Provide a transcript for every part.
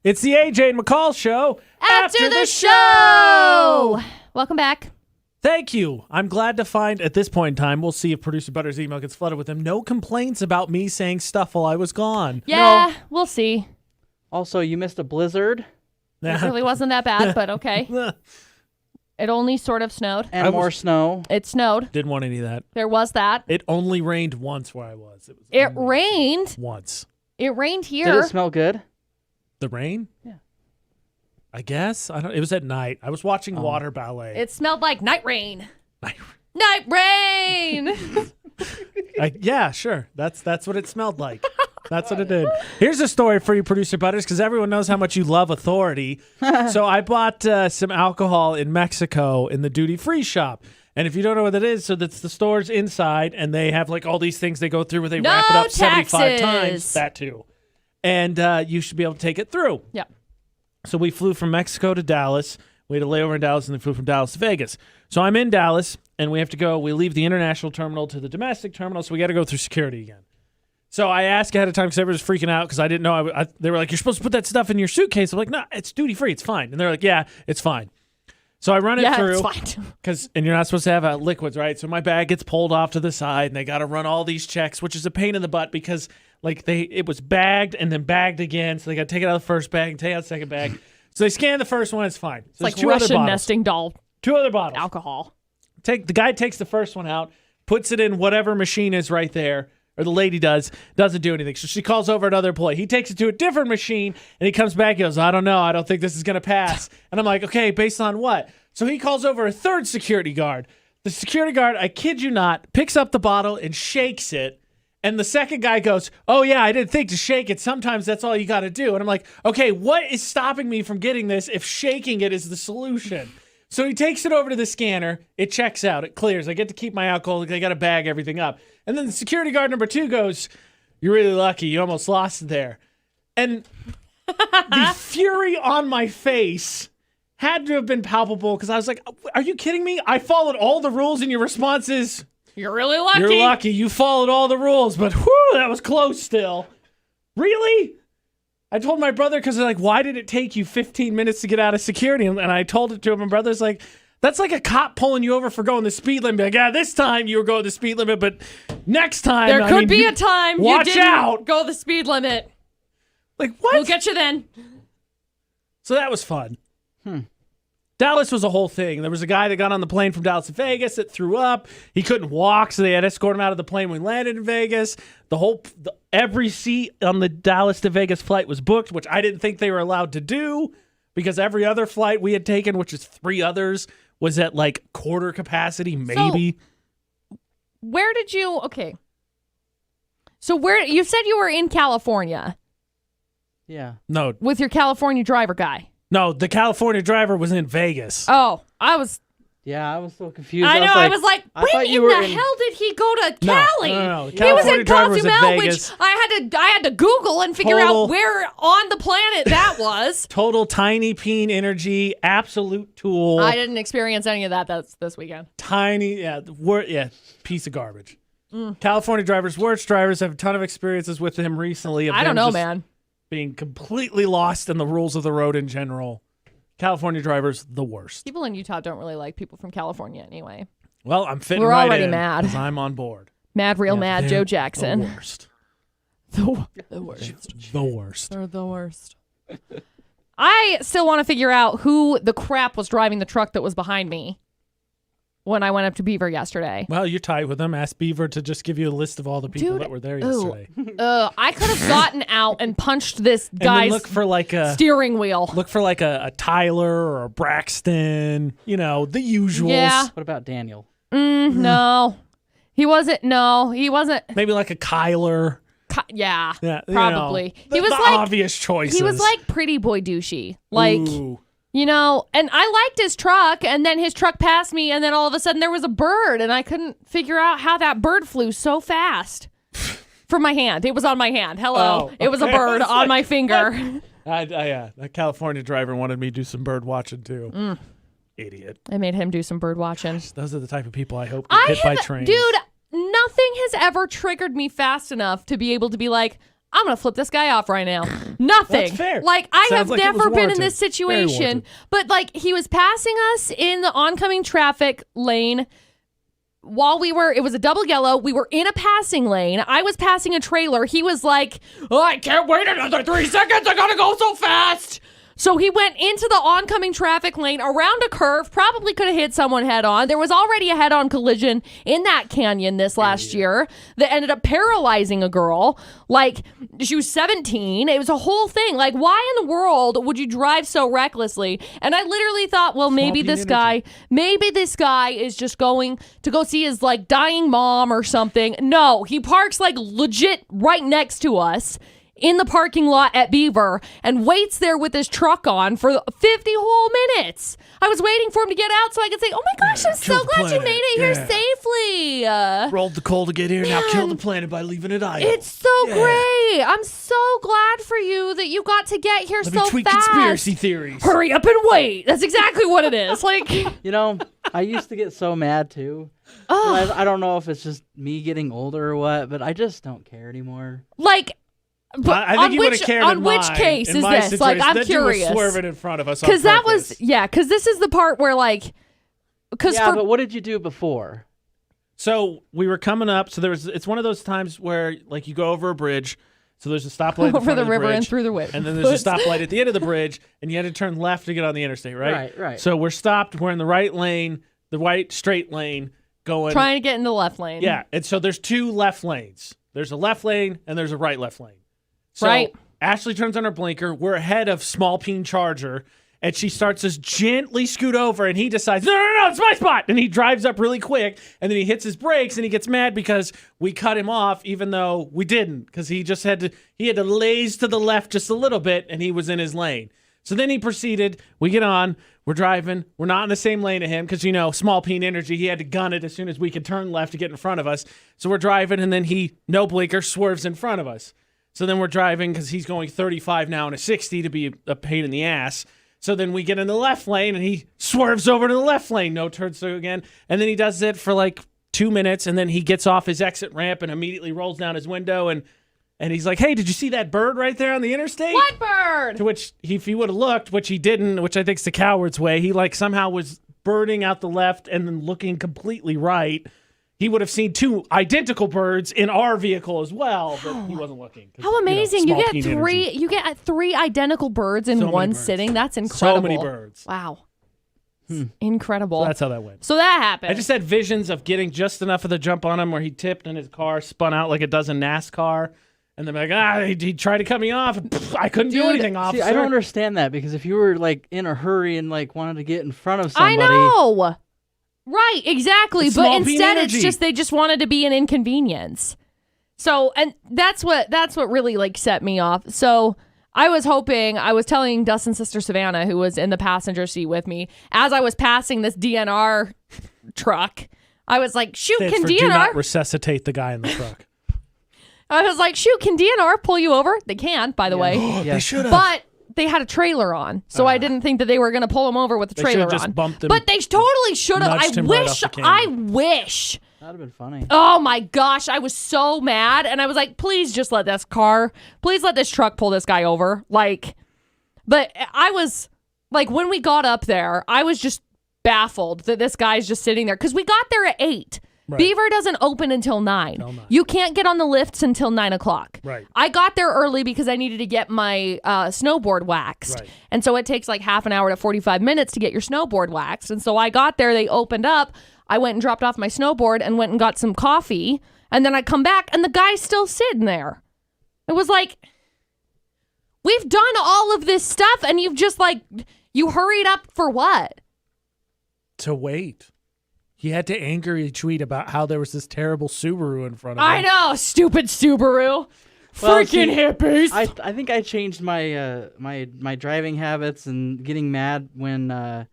It's the AJ and McCall show. After the show! Welcome back. Thank you. I'm glad to find at this point in time, we'll see if producer Butter's email gets flooded with them, no complaints about me saying stuff while I was gone. Yeah, we'll see. Also, you missed a blizzard. It really wasn't that bad, but okay. It only sort of snowed. And more snow. It snowed. Didn't want any of that. There was that. It only rained once where I was. It rained. Once. It rained here. Did it smell good? The rain? Yeah. I guess. It was at night. I was watching water ballet. It smelled like night rain. Night rain! Yeah, sure. That's what it smelled like. That's what it did. Here's a story for you, producer Butters, because everyone knows how much you love authority. So I bought some alcohol in Mexico in the duty-free shop. And if you don't know what that is, so that's the stores inside, and they have like all these things they go through where they wrap it up 75 times. That too. And you should be able to take it through. Yeah. So we flew from Mexico to Dallas. We had a layover in Dallas, and then flew from Dallas to Vegas. So I'm in Dallas, and we have to go. We leave the international terminal to the domestic terminal, so we got to go through security again. So I asked ahead of time because everyone was freaking out because I didn't know. They were like, "You're supposed to put that stuff in your suitcase." I'm like, "No, it's duty free. It's fine." And they're like, "Yeah, it's fine." So I run it through. Yeah, it's fine. And you're not supposed to have liquids, right? So my bag gets pulled off to the side, and they got to run all these checks, which is a pain in the butt because it was bagged and then bagged again. So they got to take it out of the first bag and take out the second bag. So they scan the first one, it's fine. So it's like Russian nesting doll. 2 other bottles. Alcohol. The guy takes the first one out, puts it in whatever machine is right there, or the lady doesn't do anything. So she calls over another employee. He takes it to a different machine, and he comes back and goes, "I don't know. I don't think this is going to pass." And I'm like, "Okay, based on what?" So he calls over a third security guard. The security guard, I kid you not, picks up the bottle and shakes it. And the second guy goes, "Oh, yeah, I didn't think to shake it. Sometimes that's all you got to do." And I'm like, okay, what is stopping me from getting this if shaking it is the solution? So he takes it over to the scanner. It checks out. It clears. I get to keep my alcohol. They got to bag everything up. And then the security guard number 2 goes, "You're really lucky. You almost lost it there." And the fury on my face had to have been palpable because I was like, "Are you kidding me? I followed all the rules," and your response is, "You're really lucky. You're lucky. You followed all the rules, but whew, that was close still." Really? I told my brother because they're like, "Why did it take you 15 minutes to get out of security?" And I told it to him. My brother's like, "That's like a cop pulling you over for going the speed limit." Like, "Yeah, this time you were going the speed limit, but next time there could be a time you didn't go the speed limit." Like, what? We'll get you then. So that was fun. Dallas was a whole thing. There was a guy that got on the plane from Dallas to Vegas that threw up. He couldn't walk, so they had to escort him out of the plane when we landed in Vegas. Every seat on the Dallas to Vegas flight was booked, which I didn't think they were allowed to do because every other flight we had taken, which is 3 others, was at like quarter capacity, maybe. So, where did you? Okay. So where you said you were in California? Yeah. No. With your California driver guy. No, the California driver was in Vegas. Oh, I was so confused. I know. I was like, when in the hell did he go to Cali? No. He was in Cozumel, which I had to Google and figure out where on the planet that was. Total tiny peen energy, absolute tool. I didn't experience any of that this weekend. Tiny, piece of garbage. California drivers, worst drivers. I have a ton of experiences with him recently. I don't know, man. Being completely lost in the rules of the road in general. California drivers, the worst. People in Utah don't really like people from California anyway. Well, I'm fitting We're right already in mad. because I'm on board. Mad Joe Jackson. The worst. The worst. The worst. They're the worst. I still want to figure out who the crap was driving the truck that was behind me when I went up to Beaver yesterday. Well, you're tight with them. Ask Beaver to just give you a list of all the people that were there yesterday. I could have gotten out and punched this guy's look for like a steering wheel. Look for like a Tyler or a Braxton, the usuals. Yeah. What about Daniel? No. He wasn't. Maybe like a Kyler. Yeah, probably. He was like obvious choices. He was like pretty boy douchey. Like, Ooh. And I liked his truck, and then his truck passed me, and then all of a sudden there was a bird, and I couldn't figure out how that bird flew so fast from my hand. It was on my hand. Hello. It was a bird on my finger. That California driver wanted me to do some bird watching too. Idiot. I made him do some bird watching. Those are the type of people I hope get hit by trains. Dude, nothing has ever triggered me fast enough to be able to be like, I'm going to flip this guy off right now. Nothing. That's fair. Like, I Sounds have like it was never been in warranted. this Very situation. warranted. But, like, he was passing us in the oncoming traffic lane while it was a double yellow. We were in a passing lane. I was passing a trailer. He was like, oh, I can't wait another 3 seconds. I got to go so fast. So he went into the oncoming traffic lane around a curve, probably could have hit someone head on. There was already a head on collision in that canyon this last year that ended up paralyzing a girl. Like, she was 17. It was a whole thing. Like, why in the world would you drive so recklessly? And I literally thought, well, maybe this guy is just going to go see his, like, dying mom or something. No, he parks, like, legit right next to us in the parking lot at Beaver and waits there with his truck on for 50 whole minutes. I was waiting for him to get out so I could say, oh my gosh, I'm so glad you made it here safely. Rolled the coal to get here. Now kill the planet by leaving it idle. It's so great. I'm so glad for you that you got to get here Let so me tweak fast. conspiracy theories. Hurry up and wait. That's exactly what it is. Like, You know, I used to get so mad too. oh, But I don't know if it's just me getting older or what, but I just don't care anymore. like, but I think you would have cared on in which mine. case In is my this? Like, situation, I'm that dude was curious. swerving in front of us on Because that was, purpose. because this is the part where, like, because Yeah, but what did you do before? So we were coming up. So it's one of those times where, like, you go over a bridge. So there's a stoplight in over front the of river bridge, and through the woods. and then there's a stoplight at the end of the bridge, and you had to turn left to get on the interstate, right? Right. So we're stopped. We're in the right lane, the right straight lane, going. Trying to get into the left lane. Yeah, and so there's 2 left lanes. There's a left lane and there's a right left lane. So Right. Ashley turns on her blinker. We're ahead of Small Peen Charger, and she starts to gently scoot over, and he decides, no, it's my spot. And he drives up really quick, and then he hits his brakes, and he gets mad because we cut him off, even though we didn't, because he had to laze to the left just a little bit, and he was in his lane. So then he proceeded, we get on, we're driving, we're not in the same lane as him, because, Small Peen Energy, he had to gun it as soon as we could turn left to get in front of us. So we're driving, and then he, no blinker, swerves in front of us. So then we're driving because he's going 35 now and a 60 to be a pain in the ass. So then we get in the left lane and he swerves over to the left lane. No turn through again. And then he does it for like 2 minutes. And then he gets off his exit ramp and immediately rolls down his window. And he's like, hey, did you see that bird right there on the interstate? What bird? To which, if he would have looked, which he didn't, which I think is the coward's way, he like somehow was birding out the left and then looking completely right. He would have seen 2 identical birds in our vehicle as well, but he wasn't looking. How amazing. You Small get Peen three Energy. you get 3 identical birds in So many one birds. sitting. That's incredible. So many birds. Wow. Incredible. That's how that went. So that happened. I just had visions of getting just enough of the jump on him where he tipped and his car spun out like it does in NASCAR. And then like, he tried to cut me off. And, I couldn't do anything, officer. See, I don't understand that because if you were like in a hurry and like wanted to get in front of I somebody, know. Right, exactly. It's But Small Peen instead it's Energy. just they just wanted to be an inconvenience. So, and that's what really like set me off. So I was telling Dustin's sister Savannah, who was in the passenger seat with me, as I was passing this DNR truck, I was like, shoot, Stands can for do not DNR? resuscitate the guy in the truck. I was like, shoot, can DNR pull you over? They can, by the way. Yeah. They should have. But they had a trailer on, so I didn't think that they were going to pull him over with the They trailer should've just on. bumped him, But they totally should have. nudged I him right wish. off the I canyon. wish. that'd have been funny. Oh my gosh, I was so mad, and I was like, please just let this truck pull this guy over. Like, but I was like, when we got up there, I was just baffled that this guy's just sitting there because we got there at 8. Right. Beaver doesn't open until 9. Till 9. You can't get on the lifts until 9 o'clock. Right. I got there early because I needed to get my snowboard waxed. Right. And so it takes like half an hour to 45 minutes to get your snowboard waxed. And so I got there, they opened up. I went and dropped off my snowboard and went and got some coffee. And then I come back and the guy's still sitting there. It was like, we've done all of this stuff and you've just like, you hurried up for what? To wait. He had to angrily tweet about how there was this terrible Subaru in front of him. I know, stupid Subaru. Well, Freaking see, hippies. I think I changed my my driving habits and getting mad when I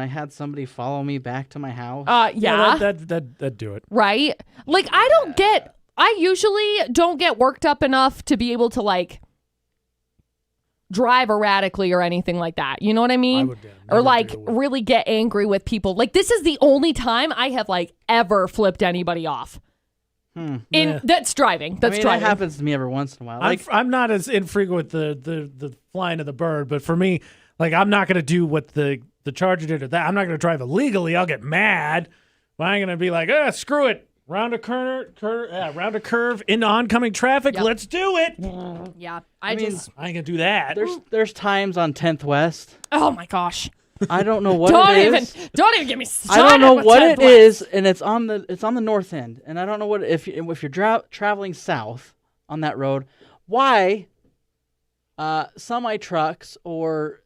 had somebody follow me back to my house. Yeah. That'd do it. Right? Like, I usually don't get worked up enough to be able to, like, drive erratically or anything like that. You know what I mean? I would, or, never like, deal with it. really get angry with people. Like, this is the only time I have, like, ever flipped anybody off. That's driving. That's That driving. happens to me every once in a while. I'm not as infrequent with the flying of the bird, but for me, like I'm not gonna do what the Charger did or that. I'm not gonna drive illegally. I'll get mad. But I'm gonna be like, screw it. Round a curve into oncoming traffic. Yep. Let's do it. Yeah, I ain't gonna do that. There's times on 10th West. Oh my gosh! I don't know what don't it even is. don't even get me started. I don't know with what 10th it West. is, and it's on the north end, and I don't know what if you're traveling south on that road, why semi trucks or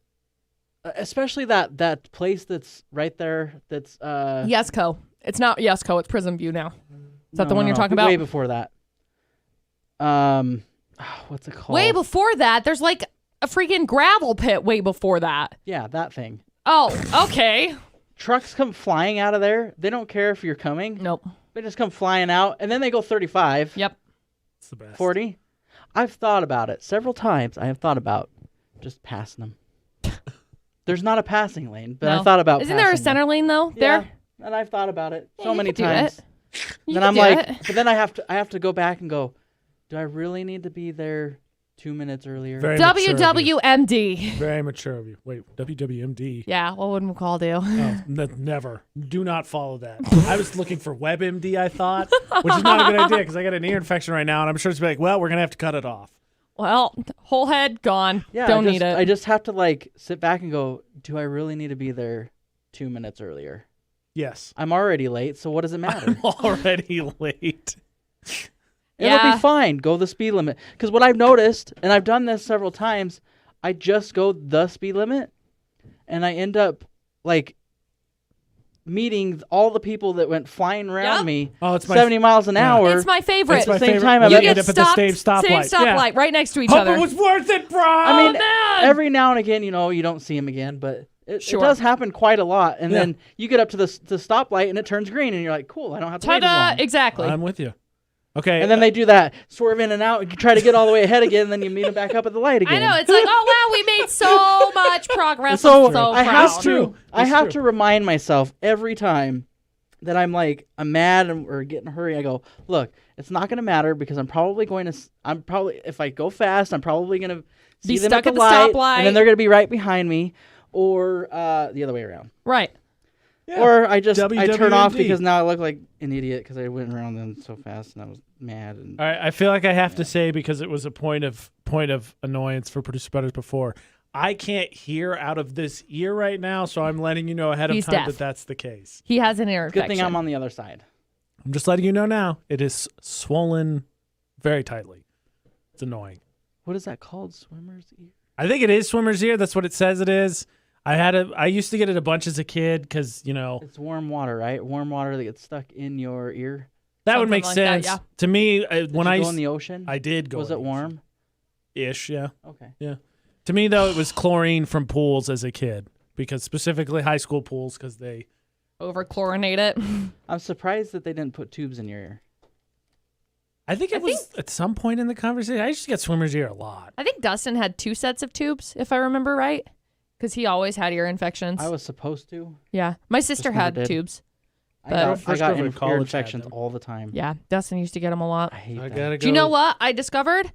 especially that place that's right there that's Yesco. It's not Yesco. It's Prism View now. Is that the one you're talking about? Way before that. What's it called? Way before that, there's like a freaking gravel pit way before that. Yeah, that thing. Oh, okay. Trucks come flying out of there. They don't care if you're coming. Nope. They just come flying out, and then they go 35. Yep. It's the best. 40. I've thought about it several times. I have thought about just passing them. There's not a passing lane, but No. I thought about Isn't there a passing center them. lane though? Yeah, There? and I've thought about it Yeah, so you many could do times. You Then could I'm do like, it. but then I have to go back and go, do I really need to be there 2 minutes earlier? Very mature of you. WWMD. Very mature of you. Wait, WWMD. Yeah, what would McCall do? Oh, never. Do not follow that. I was looking for WebMD, I thought, which is not a good idea because I got an ear infection right now, and I'm sure it's like, well, we're going to have to cut it off. Well, whole head gone. Yeah, Don't need it. I just have to like sit back and go, do I really need to be there 2 minutes earlier? Yes. I'm already late, so what does it matter? I'm already late. It'll Yeah. be fine. Go the speed limit. Because what I've noticed, and I've done this several times, I just go the speed limit, and I end up like meeting all the people that went flying around Yep. me Oh, it's my 70 miles an hour. It's my favorite. It's my At the same favorite. time, You I've end ever- up at the same stoplight. Same Yeah. stoplight, right next to each Hope other. it was worth it, bro. I mean, man. every now and again, you don't see them again, but it Sure. does happen quite a lot. And Yeah. then you get up to the stoplight and it turns green, and you're like, cool, I don't have to wait as Ta-da! long. Exactly. I'm with you. Okay. And then they do that, swerve in and out, and try to get all the way ahead again, and then you meet them back up at the light again. I know. It's like, oh wow, we made so much progress. So, I'm so I proud. have true. I It's have true. to remind myself every time that I'm mad or get in a hurry. I go, look, it's not going to matter because if I go fast, I'm probably going to see Be them stuck at at the the light, stoplight. and then they're going to be right behind me, or the other way around. Right. Yeah. Or I turn off WWMD. because now I look like an idiot because I went around them so fast and I was mad. And All right, I feel like I have to say because it was a point of annoyance for producer butters before. I can't hear out of this ear right now, so I'm letting you know ahead of He's time deaf. that that's the case. He has an ear good infection. thing I'm on the other side. I'm just letting you know now. It is swollen very tightly. It's annoying. What is that called? Swimmer's ear? I think it is swimmer's ear. That's what it says it is. I used to get it a bunch as a kid because It's warm water, right? Warm water that gets stuck in your ear. that would Something make like that, sense yeah. to me. Did When you I go used, in the ocean? I did go. Was in it the warm? Ish, yeah. Okay. Yeah. To me, though, it was chlorine from pools as a kid, because specifically high school pools, because they. Over chlorinate it. I'm surprised that they didn't put tubes in your ear. I think it was at some point in the conversation. I used to get swimmer's ear a lot. I think Dustin had 2 sets of tubes, if I remember right, because he always had ear infections. I was supposed to. Yeah, my sister never had did. tubes. I But- got, First I got girl in ear college had infections them. all the time. Yeah, Dustin used to get them a lot. I hate I that. gotta go. Do you know what I discovered?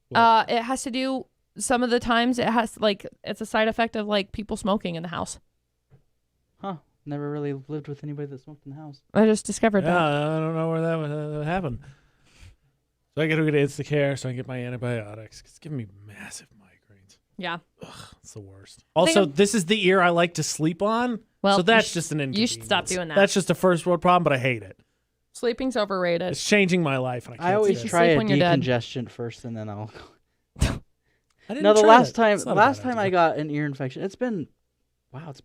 What? It has to do. Some of the times it has it's a side effect of people smoking in the house. Huh. Never really lived with anybody that smoked in the house. I just discovered Yeah, that. I don't know where that would happen. So I got to go to Instacare so I can get my antibiotics. It's giving me massive migraines. Yeah. It's the worst. Also, I'm- this is the ear I like to sleep on. Well, so that's you just an you inconvenience. should stop doing that. That's just a first world problem, but I hate it. Sleeping's overrated. It's changing my life. And I, can't I always stand it. try a Sleep when you're dead. decongestion first, and then I'll. I didn't No, the try last that. time, It's not a bad I idea. got an ear infection. It's been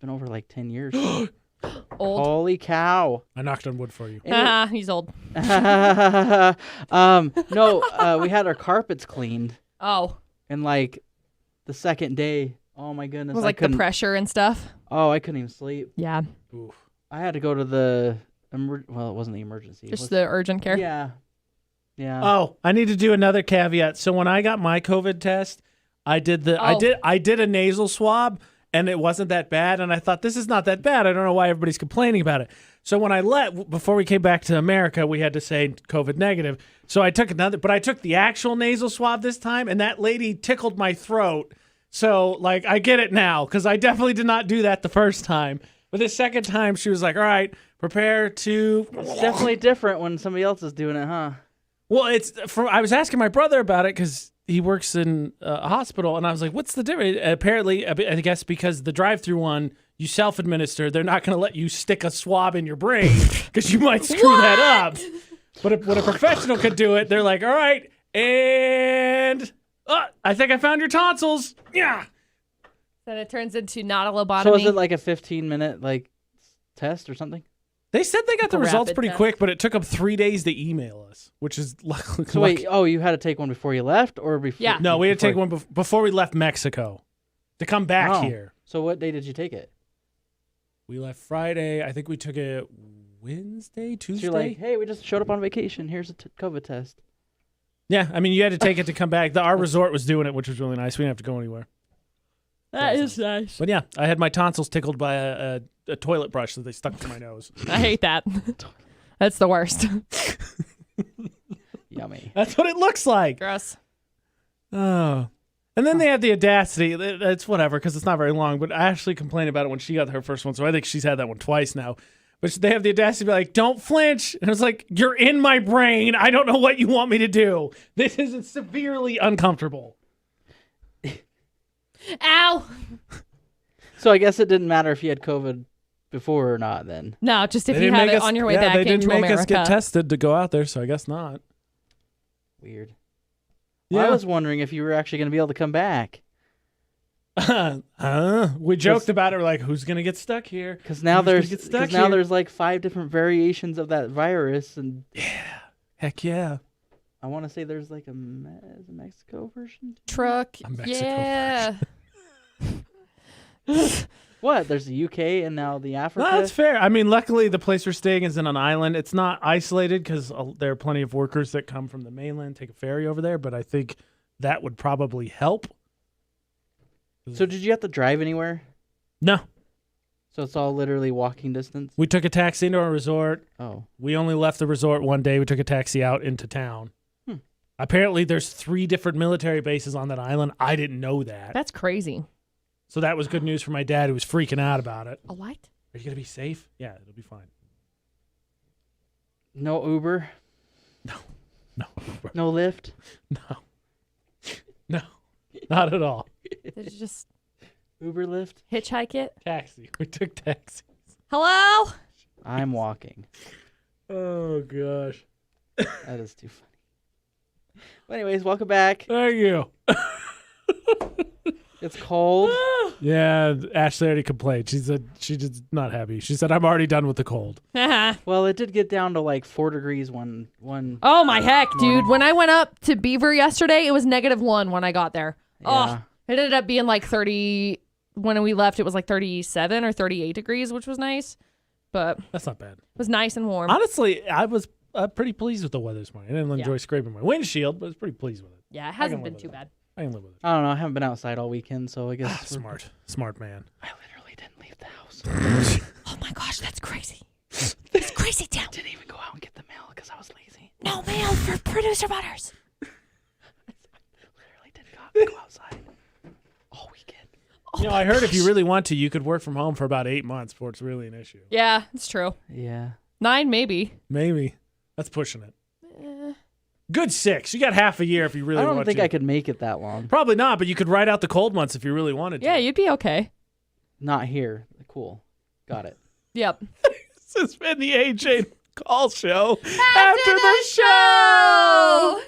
over like 10 years. Old. Holy cow! I knocked on wood for you. Ah, he's old. No, we had our carpets cleaned, Oh, and the second day, oh my goodness, it was I like the couldn't. pressure and stuff. I couldn't even sleep. Yeah, Oof. I had to go to the. Well, it wasn't the emergency. just the urgent care. Yeah. Yeah. Oh, I need to do another caveat. So when I got my COVID test, I did Oh. I did a nasal swab, and it wasn't that bad. And I thought, this is not that bad. I don't know why everybody's complaining about it. So when before we came back to America, we had to say COVID negative. So I took but I took the actual nasal swab this time, and that lady tickled my throat. So, like, I get it now, because I definitely did not do that the first time. But the second time, she was like, all right, prepare to... It's definitely different when somebody else is doing it, huh? Well, I was asking my brother about it, because he works in a hospital, and I was like, what's the difference? Apparently, I guess because the drive-through one, you self-administer, they're not going to let you stick a swab in your brain, because you might screw that up. But when a professional could do it, they're like, all right, and... I think I found your tonsils. Yeah. Then it turns into not a lobotomy. So is it like a 15-minute test or something? They said they got the results rapid pretty test. quick, but it took them 3 days to email us, which is luckily. So wait, you had to take one before you left, or before? Yeah. No, we had to take one before we left Mexico to come back here. So what day did you take it? We left Friday. I think we took it Wednesday, Tuesday. So you're like, hey, we just showed up on vacation. Here's a COVID test. Yeah, I mean, you had to take it to come back. Our resort was doing it, which was really nice. We didn't have to go anywhere. That is nice. But yeah, I had my tonsils tickled by a toilet brush that they stuck to my nose. I hate that. That's the worst. Yummy. That's what it looks like. Gross. Oh. And then they had the audacity. It's whatever, because it's not very long. But Ashley complained about it when she got her first one, so I think she's had that one twice now. But they have the audacity to be like, don't flinch. And it's like, you're in my brain. I don't know what you want me to do. This is severely uncomfortable. Ow. So I guess it didn't matter if you had COVID before or not then. No, just if you have it on your way back into America. They didn't make us get tested to go out there, so I guess not. Weird. Yeah. Well, I was wondering if you were actually going to be able to come back. We joked about it. We're like, who's going to get stuck here? Because now there's like 5 different variations of that virus. And yeah. Heck yeah. I want to say there's like a Mexico version. Truck. A Mexico Yeah. What? There's the UK and now the Africa? No, that's fair. I mean, luckily the place we're staying is in an island. It's not isolated because there are plenty of workers that come from the mainland, take a ferry over there. But I think that would probably help. So did you have to drive anywhere? No. So it's all literally walking distance? We took a taxi into a resort. Oh. We only left the resort one day. We took a taxi out into town. Apparently there's 3 different military bases on that island. I didn't know that. That's crazy. So that was good news for my dad, who was freaking out about it. A what? Are you going to be safe? Yeah, it'll be fine. No Uber? No. No Lyft? No. Not at all. Did you just Uber Lyft? hitchhike it? Taxi. We took taxi. Hello? I'm walking. Oh, gosh. That is too funny. Well, anyways, welcome back. Thank you. It's cold. Yeah, Ashley already complained. She said she's just not happy. She said, I'm already done with the cold. Well, it did get down to like 4 degrees one. Oh, my heck, dude. When I went up to Beaver yesterday, it was -1 when I got there. Yeah. Oh, it ended up being like 30. When we left, it was like 37 or 38 degrees, which was nice. But That's not bad. it was nice and warm. Honestly, I was pretty pleased with the weather this morning. I didn't enjoy scraping my windshield, but I was pretty pleased with it. Yeah, it hasn't live been with too that. bad. I can live with it. I don't know. I haven't been outside all weekend, so I guess Smart man. I literally didn't leave the house. Oh my gosh, that's crazy. It's crazy town. Didn't even go out and get the mail because I was lazy. No mail for producer butters. Literally didn't go outside all weekend. You know, I heard if you really want to, you could work from home for about 8 months before it's really an issue. Yeah, it's true. Yeah. 9 maybe. Maybe. That's pushing it. Good 6. You got half a year if you really I want to. don't think I could make it that long. Probably not, but you could ride out the cold months if you really wanted to. Yeah, you'd be okay. Not here. Cool. Got it. Yep. This has been the AJ Call Show. After the show!